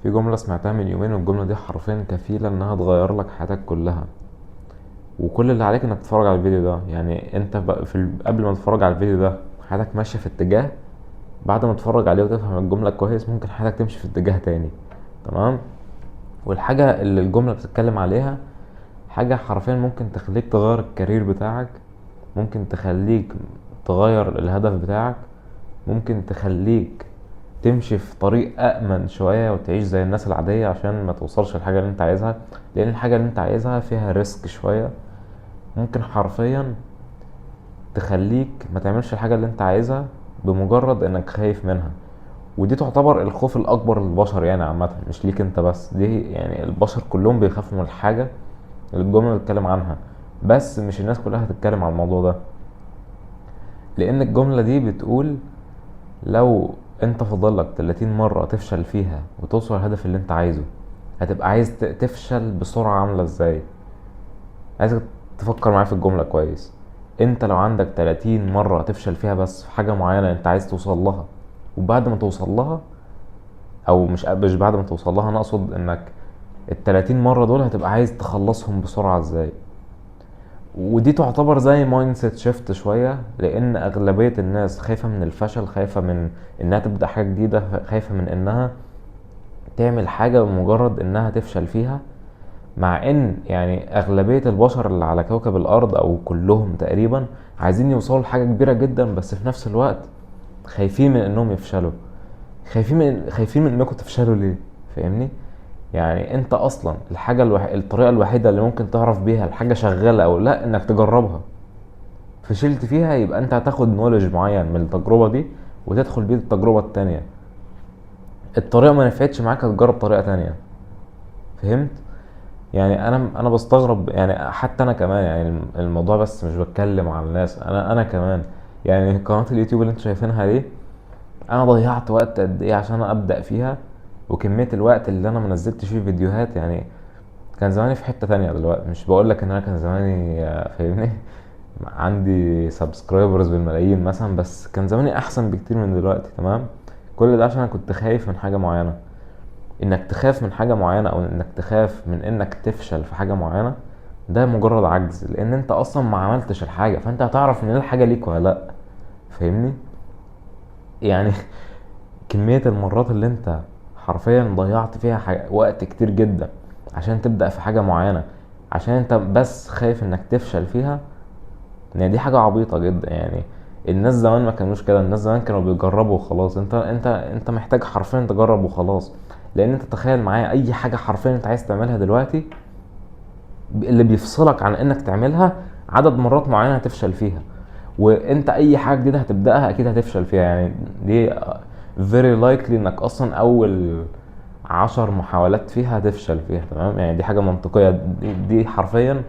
في جملة سمعتها من يومين، والجملة دي حرفيا كفيلة انها تغير لك حياتك كلها. وكل اللي عليك انك تتفرج على الفيديو ده. يعني انت قبل ما تتفرج على الفيديو ده حياتك ماشية في اتجاه، بعد ما تتفرج عليه وتفهم الجملة كويس ممكن حياتك تمشي في اتجاه تاني. تمام. والحاجة اللي الجملة بتتكلم عليها حاجة حرفيا ممكن تخليك تغير الكارير بتاعك، ممكن تخليك تغير الهدف بتاعك، ممكن تخليك تمشي في طريق أأمن شوية وتعيش زي الناس العادية عشان ما توصلش الحاجة اللي انت عايزها. لأن الحاجة اللي انت عايزها فيها ريسك شوية، ممكن حرفيا تخليك ما تعملش الحاجة اللي انت عايزها بمجرد انك خايف منها. ودي تعتبر الخوف الأكبر للبشر يعني عامة، مش ليك انت بس، دي يعني البشر كلهم بيخافوا من الحاجة اللي الجملة بتتكلم عنها. بس مش الناس كلها هتتكلم عن الموضوع ده، لأن الجملة دي بتقول لو انت فضلك 30 مرة تفشل فيها وتوصل الهدف اللي انت عايزه، هتبقى عايز تفشل بسرعة عاملة ازاي. عايزك تفكر معايا في الجملة كويس. انت لو عندك 30 مرة تفشل فيها بس في حاجة معينة انت عايز توصل لها، وبعد ما توصل لها، او مش بعد ما توصل لها، انا اقصد انك ال30 مرة دول هتبقى عايز تخلصهم بسرعة ازاي. ودي تعتبر زي مايند سيت شيفت شويه، لان اغلبيه الناس خايفه من الفشل، خايفه من انها تبدا حاجه جديده، خايفه من انها تعمل حاجه بمجرد انها تفشل فيها. مع ان يعني اغلبيه البشر اللي على كوكب الارض او كلهم تقريبا عايزين يوصلوا لحاجه كبيره جدا، بس في نفس الوقت خايفين من انهم يفشلوا. خايفين من انكم تفشلوا ليه؟ فاهمني؟ يعني انت اصلا الطريقه الوحيده اللي ممكن تعرف بيها الحاجه شغاله او لا انك تجربها. فشلت فيها يبقى انت هتاخد نولج معين من التجربة دي وتدخل بيه التجربة التانية. الطريقة ما نفعتش معاك هتجرب طريقة تانية. فهمت؟ يعني انا بستغرب، يعني حتى انا كمان، يعني الموضوع بس مش بتكلم على الناس، انا كمان. يعني قناة اليوتيوب اللي انتوا شايفينها دي، انا ضيعت وقت قد ايه عشان ابدأ فيها، وكمية الوقت اللي انا منزلتش فيه فيديوهات. يعني كان زماني في حتة تانية دلوقتي. مش بقولك ان انا كان زماني فاهمني عندي سبسكرايبرز بالملايين مثلا، بس كان زماني احسن بكتير من دلوقتي. تمام. كل ده عشان انا كنت خايف من حاجة معينة. انك تخاف من حاجة معينة او انك تخاف من انك تفشل في حاجة معينة، ده مجرد عجز، لان انت اصلا ما عملتش الحاجة، فانت هتعرف ان الحاجة ليك ولا لا. فاهمني؟ يعني كمية المرات اللي انت حرفيا ضيعت فيها وقت كتير جدا عشان تبدأ في حاجة معينة، عشان انت بس خايف انك تفشل فيها. يعني دي حاجة عبيطة جدا. يعني الناس زمان ما كانوش كده، الناس زمان كانوا بيجربوا وخلاص. انت محتاج حرفيا تجرب وخلاص. لان انت تخيل معايا اي حاجة حرفيا انت عايز تعملها دلوقتي، اللي بيفصلك عن انك تعملها عدد مرات معينة هتفشل فيها. وانت اي حاجة جديدة هتبدأها اكيد هتفشل فيها. يعني دي very likely انك اصلا اول 10 محاولات فيها هتفشل فيها. تمام. يعني دي حاجة منطقية، دي حرفيا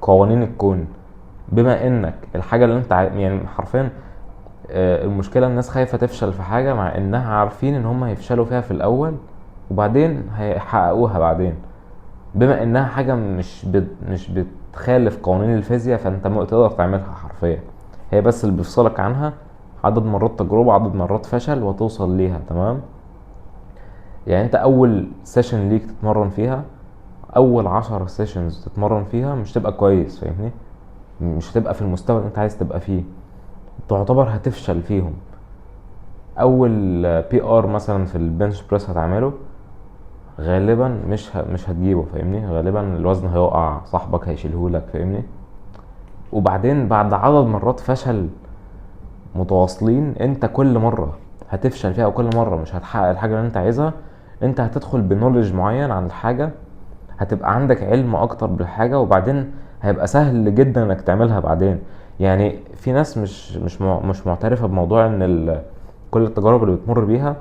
قوانين الكون. بما انك الحاجه اللي انت يعني حرفيا المشكله الناس خايفه تفشل في حاجه مع انها عارفين ان هم هيفشلوا فيها في الاول وبعدين هيحققوها بعدين. بما انها حاجه مش بتخالف قوانين الفيزياء، فانت تقدر تعملها حرفيا. هي بس اللي بيفصلك عنها عدد مرات تجربه، عدد مرات فشل، وتوصل ليها. تمام. يعني انت اول سيشن ليك تتمرن فيها، اول 10 سيشنز تتمرن فيها مش تبقى كويس. فاهمني؟ مش هتبقى في المستوى اللي انت عايز تبقى فيه، تعتبر هتفشل فيهم. اول بي ار مثلا في البنش بريس هتعمله غالبا مش هتجيبه. فاهمني؟ غالبا الوزن هيقع، صاحبك هيشيلهولك. فاهمني؟ وبعدين بعد عدد مرات فشل متواصلين، انت كل مرة هتفشل فيها وكل مرة مش هتحقق الحاجة اللي انت عايزها، انت هتدخل بنولج معين عن الحاجة، هتبقى عندك علم اكتر بالحاجة، وبعدين هيبقى سهل جدا انك تعملها بعدين. يعني في ناس مش معترفة بموضوع ان كل التجارب اللي بتمر بيها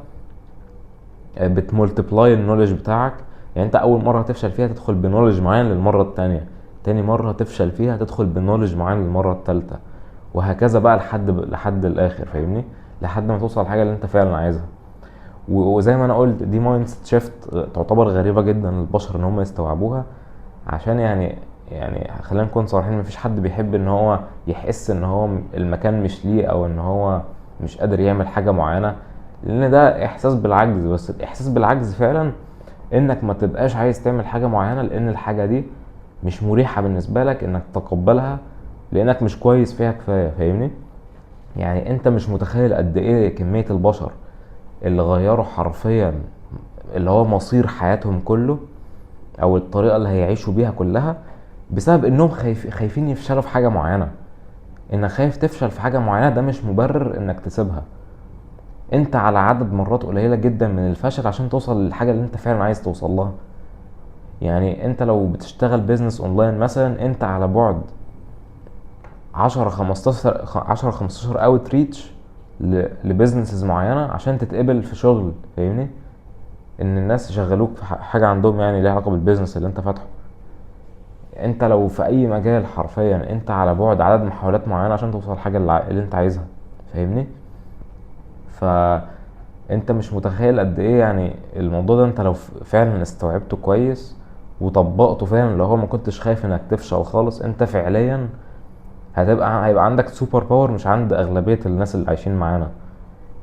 بتمولتبلاي النولج بتاعك. يعني انت اول مرة هتفشل فيها تدخل بنولج معين للمرة التانية، تاني مرة هتفشل فيها تدخل بنولج معين للمرة التالتة، وهكذا بقى لحد الاخر. فاهمني؟ لحد ما توصل الحاجة اللي انت فعلا عايزها. وزي ما انا قلت، دي مايند شيفت تعتبر غريبة جدا للبشر ان هم يستوعبوها. عشان يعني خلينا نكون صريحين، مفيش حد بيحب ان هو يحس ان هو المكان مش ليه، او ان هو مش قادر يعمل حاجة معينة، لان ده احساس بالعجز. بس الاحساس بالعجز فعلا انك ما تبقاش عايز تعمل حاجة معينة لان الحاجة دي مش مريحة بالنسبة لك انك تقبلها، لانك مش كويس فيها كفاية. فاهمني؟ يعني انت مش متخيل قد ايه كمية البشر اللي غيروا حرفيا اللي هو مصير حياتهم كله، او الطريقة اللي هيعيشوا بيها كلها، بسبب انهم خايفين يفشلوا في حاجة معينة. انك خايف تفشل في حاجة معينة ده مش مبرر انك تسيبها. انت على عدد مرات قليلة جدا من الفشل عشان توصل للحاجة اللي انت فعلا عايز توصل لها. يعني انت لو بتشتغل بيزنس اونلاين مثلا، انت على بعد 10 15 اوت ريتش لبيزنسز معينة عشان تتقبل في شغل. فاهمني؟ ان الناس يشغلوك في حاجة عندهم يعني ليها علاقة بالبيزنس اللي انت فاتحه. انت لو في اي مجال حرفيا انت على بعد عدد محاولات معينة عشان توصل الحاجة اللي انت عايزها. فاهمني؟ فانت مش متخيل قد ايه يعني الموضوع ده، انت لو فعلا استوعبته كويس وطبقته فعلا، لو هو ما كنتش خايف انك تفشل خالص، انت فعليا هيبقى عندك سوبر باور مش عند اغلبية الناس اللي عايشين معانا.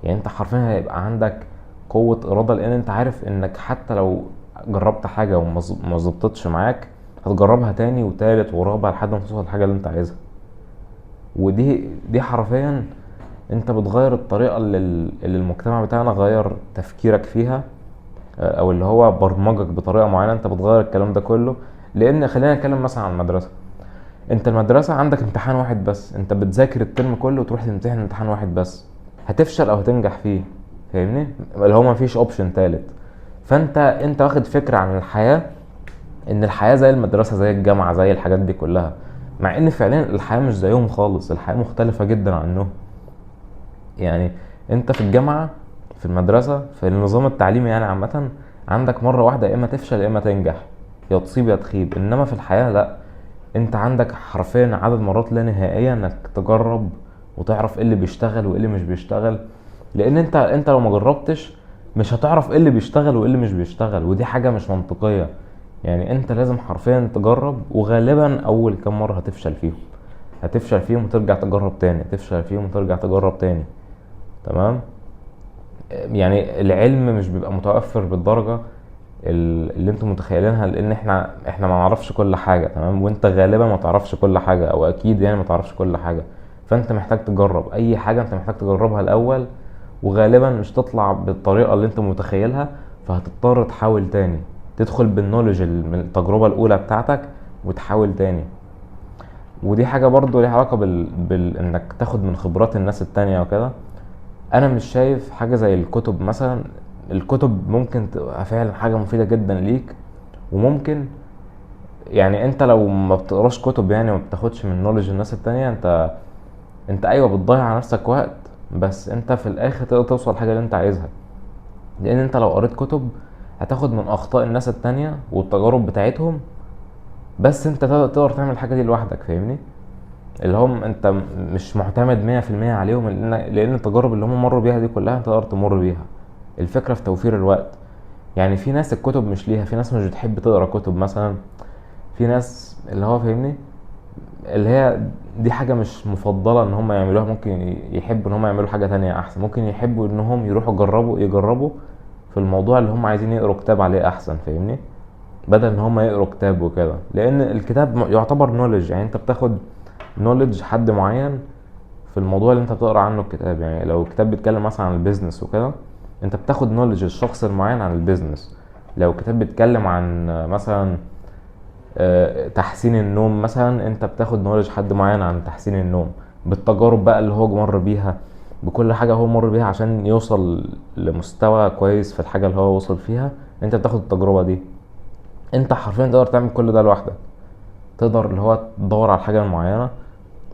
يعني انت حرفيا هيبقى عندك قوة ارادة، لان انت عارف انك حتى لو جربت حاجة وما ظبطتش معاك، هتجربها تاني وتالت ورابع لحد ما توصل للحاجة اللي انت عايزها. ودي حرفيا انت بتغير الطريقة اللي المجتمع بتاعنا غير تفكيرك فيها، او اللي هو برمجك بطريقة معينة. انت بتغير الكلام ده كله. لان خلينا نتكلم مثلا عن المدرسة. انت المدرسة عندك امتحان واحد بس، انت بتذاكر الترم كله وتروح تمتحن امتحان واحد بس، هتفشل او هتنجح فيه. فاهمني؟ اللي هو مفيش اوبشن تالت. فانت واخد فكرة عن الحياة ان الحياة زي المدرسة زي الجامعة زي الحاجات دي كلها، مع ان فعليا الحياة مش زيهم خالص. الحياة مختلفة جدا عنهم. يعني انت في الجامعة، في المدرسة، في النظام التعليمي يعني عامة، عندك مرة واحدة يا اما تفشل يا اما تنجح، يا تصيب يا تخيب. انما في الحياة لا، انت عندك حرفيا عدد مرات لا نهائية انك تجرب وتعرف ايه اللي بيشتغل وايه اللي مش بيشتغل. لان انت لو ما جربتش مش هتعرف ايه اللي بيشتغل وايه اللي مش بيشتغل، ودي حاجة مش منطقية. يعني انت لازم حرفيا تجرب، وغالبا اول كام مرة هتفشل فيهم وترجع تجرب تاني، تفشل فيهم وترجع تجرب تاني. تمام؟ يعني العلم مش بيبقى متوفر بالدرجة اللي انتم متخيلينها، لان احنا ما نعرفش كل حاجة. تمام؟ وانت غالبا ما تعرفش كل حاجة، او اكيد يعني ما تعرفش كل حاجة. فانت محتاج تجرب اي حاجة، انت محتاج تجربها الاول، وغالبا مش تطلع بالطريقة اللي انت متخيلها، فهتضطر تحاول تاني، تدخل بالنولج من التجربة الاولى بتاعتك وتحاول تاني. ودي حاجة برضو ليها علاقة انك تاخد من خبرات الناس التانية وكده. انا مش شايف حاجة زي الكتب مثلا. الكتب ممكن تبقى فعلا حاجة مفيدة جدا ليك، وممكن يعني انت لو ما بتقراش كتب يعني وما بتاخدش من نولج الناس التانية، انت ايوه بتضيع على نفسك وقت، بس انت في الاخر تقدر توصل لحاجة اللي انت عايزها. لان انت لو قريت كتب هتاخد من اخطاء الناس التانية والتجارب بتاعتهم، بس انت تقدر تعمل الحاجة دي لوحدك. فاهمني؟ اللي هم انت مش معتمد 100% عليهم، لان التجارب اللي هم مروا بيها دي كلها انت تقدر تمر بيها. الفكرة في توفير الوقت. يعني في ناس الكتب مش ليها، في ناس مش بتحب تقرا كتب مثلا، في ناس اللي هو فاهمني اللي هي دي حاجة مش مفضلة ان هم يعملوها. ممكن يحبوا ان هم يعملوا حاجة تانية احسن، ممكن يحبوا انهم يروحوا يجربوا في الموضوع اللي هم عايزين يقروا كتاب عليه احسن. فاهمني؟ بدل ان هم يقروا كتاب وكده، لان الكتاب يعتبر نولج. يعني انت بتاخد نولج حد معين في الموضوع اللي انت بتقرا عنه الكتاب. يعني لو الكتاب بيتكلم مثلا عن البيزنس وكده، انت بتاخد نولج الشخص المعين عن البيزنس. لو كتاب بيتكلم عن مثلا تحسين النوم مثلا، انت بتاخد نولج حد معين عن تحسين النوم، بالتجارب بقى اللي هو مر بيها، بكل حاجة هو مر بيها عشان يوصل لمستوى كويس في الحاجة اللي هو وصل فيها. انت بتاخد التجربة دي. انت حرفيا تقدر تعمل كل ده لوحدك. تقدر اللي هو تدور على الحاجة المعينة،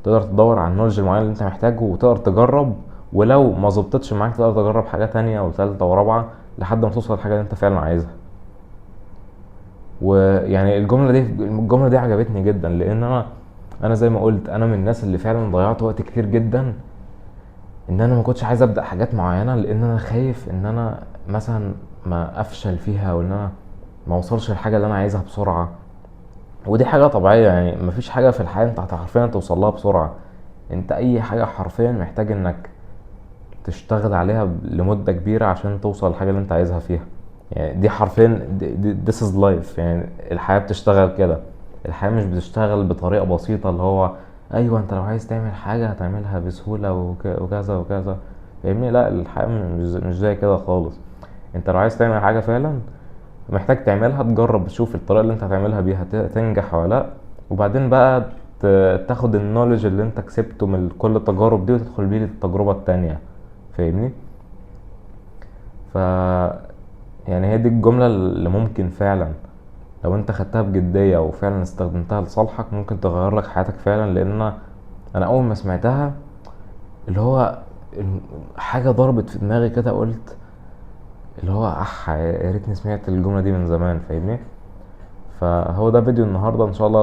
تقدر تدور على النولج المعين اللي انت محتاجه، وتقدر تجرب. ولو ما ظبطتش معاك تقدر تجرب حاجة تانية وثالثة ورابعة لحد ما توصل للحاجة اللي انت فعلا عايزها. ويعني الجملة دي عجبتني جدا، لان انا زي ما قلت انا من الناس اللي فعلا ضيعت وقت كتير جدا ان انا ما كنتش عايز ابدا حاجات معينة، لان انا خايف ان انا مثلا ما افشل فيها، وان انا ما اوصلش للحاجة اللي انا عايزها بسرعة. ودي حاجة طبيعية. يعني مفيش حاجة في الحياة انت حرفيا توصل لها بسرعة. انت اي حاجة حرفيا محتاج انك تشتغل عليها لمدة كبيرة عشان توصل للحاجة اللي انت عايزها فيها. يعني دي حرفيا this is life. يعني الحياة بتشتغل كده. الحياة مش بتشتغل بطريقة بسيطة اللي هو ايوه انت لو عايز تعمل حاجة هتعملها بسهولة وكذا وكذا. فاهمني؟ لا، الحياة مش زي كده خالص. انت لو عايز تعمل حاجة فعلا محتاج تعملها، تجرب تشوف الطريقة اللي انت هتعملها بيها تنجح ولا لا. وبعدين بقى تاخد النولج اللي انت كسبته من كل التجارب دي وتدخل بيه للتجربة التانية. فاهمني؟ ف يعني هي دي الجملة اللي ممكن فعلا لو انت خدتها بجدية وفعلا استخدمتها لصالحك ممكن تغير لك حياتك فعلا. لان انا اول ما سمعتها اللي هو حاجة ضربت في دماغي كده، قلت اللي هو يا ريتني سمعت الجملة دي من زمان. فاهمني؟ فهو ده فيديو النهاردة. ان شاء الله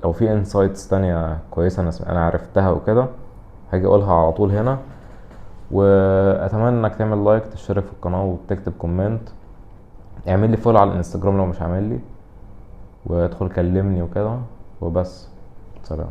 لو في انسايتس تانية كويسة انا عرفتها وكده هاجي اقولها على طول هنا. واتمنى انك تعمل لايك، تشترك في القناة وتكتب كومنت. اعمل لي فولو على الانستجرام لو مش عامل لي، وادخل كلمني وكده. وبس. سلام.